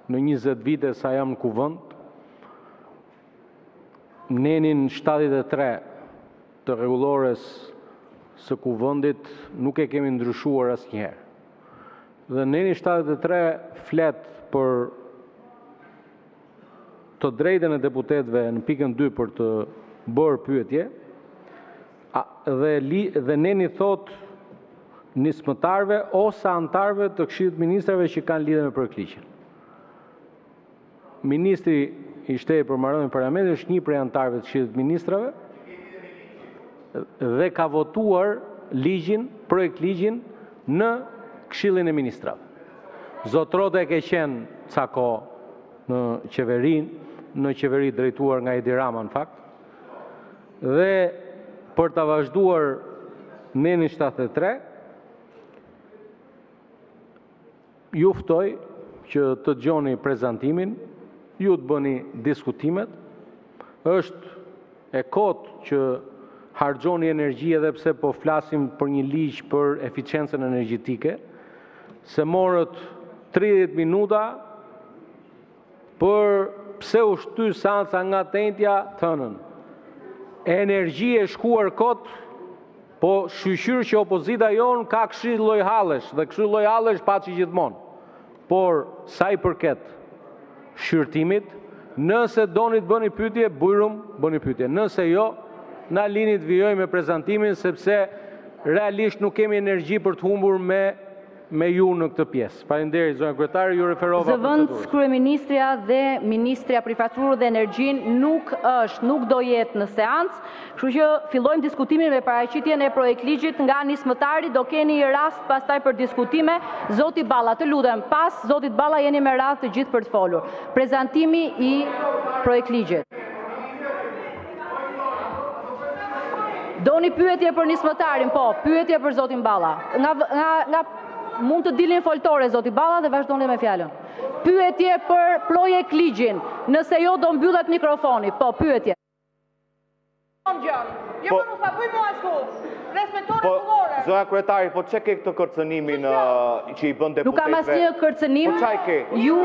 në 20 vite sa jam në kuvend, nenin 73 të rregullores së kuvendit nuk e kemi ndryshuar asnjëherë. Dhe neni 73 flet për të drejtën e deputetëve në pikën 2 për të bërë pyetje, dhe neni thot nismëtarve ose antarve të Këshillit të Ministrave që kanë lidhje me projektligjin. Ministri i Shtetit për Marrëdhënien Parlamentit është një prej antarëve të Këshillit të Ministrave dhe ka votuar projektligjin në Këshillin e Ministrave. Zotrote ke qenë ca kohë në qeveri drejtuar nga Edi Rama në fakt, dhe për të vazhduar nenin 73, ju ftoj që të dëgjoni prezantimin, ju të bëni diskutimet, është e kotë që harxhoni energji edhe pse po flasim për një ligj për eficiencën energjetike, se morët 30 minuta për pse u shty seanca nga tentja thënën. Energji e shkuar kot, po shqyr që opozita jonë ka këshill lloj hallesh, dhe këshill lloj hallesh paçi gjithmonë. Por sa i përket shqyrtimit, nëse doni të bëni pyetje, bujrum, bëni pyetje. Nëse jo, na lini të vijoj me prezantimin, sepse realisht nuk kemi energji për të humbur me ju në këtë pjesë. Faleminderit, zonja kryetare, ju referova procedurën. Zëvendës kryeministrja dhe ministrja për infrastrukturën dhe energjinë nuk do jetë në seancë, kështu që fillojmë diskutimin me paraqitjen e projektligjit nga nismëtari, do keni rast pastaj për diskutime. Zoti Balla, të lutem, pas zotit Balla jeni me radhë të gjithë për të folur. Prezantimi i projektligjit. Doni pyetje për nismëtarin, po, pyetje për zotin Balla. Mund të dilin foltore, zoti Balla, dhe vazhdoni me fjalën. Pyetje për projektligjin. Nëse jo, do mbyllet mikrofoni. Po, pyetje. Zonja kryetare, po çe ke këtë kërcënimin që i bën deputetëve? Nuk kam asnjë kërcënim. Po çaj ke? Ju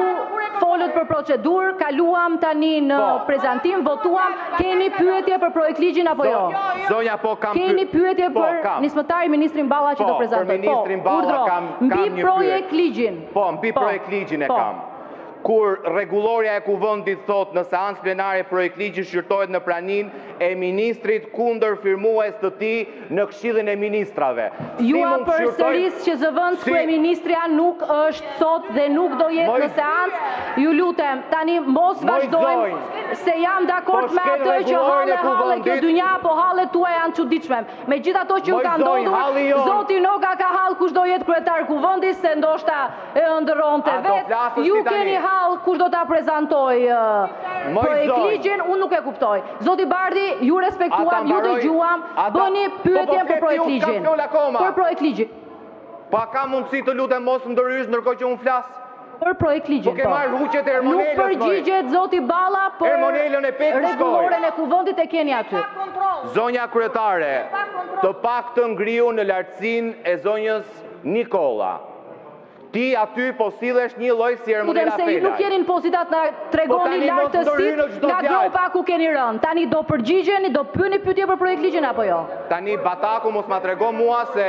folët për procedurë, kaluam tani në prezantim, votuam. Keni pyetje për projektligjin apo jo? Zonja, po kam Keni pyetje për nismëtarin ministrin Balla që do prezantoj? Po, për ministrin Balla kam një pyetje. Mbi projektligjin. Po, mbi projektligjin e kam. Kur rregulloria e kuvendit thot në seancë plenare projektligji shqyrtohet në praninë e ministrit kundër firmues të tij në Këshillin e Ministrave. Ju përsëris që zëvendës kryeministrja nuk është sot dhe nuk do jetë në seancë. Ju lutem, tani mos vazhdojmë, se jam dakord me atë që halle kjo dynja, po hallet tua janë çuditshme. Megjithato që ju ka ndodhur, zoti Noga ka hall kush do jetë kryetar kuvendit, se ndoshta e ëndërronte vetë. Ju keni kush do ta prezantoj projektligjin, unë nuk e kuptoj. Zoti Bardhi, ju respektuam, ju dëgjuam, bëni pyetje për projektligjin. Për projektligjin. Pa ka mundësi të lutem mos ndërhysh ndërkohë që unë flas? Për projektligjin. Po ke marrë huqet e Ermonelës. Nuk përgjigjet zoti Balla, për rregulloren e kuvendit e keni aty. Zonja kryetare, të paktën ngriu në lartësinë e zonjës Nikolla. Ti aty po sillesh një lloj si Ermonela Fela. Se nuk jeni në pozitat na tregoni lartësitë nga gropa ku keni rënë. Tani do përgjigjeni, do pyeni pyetje për projektligjin apo jo? Tani Bataku mos ma trego mua se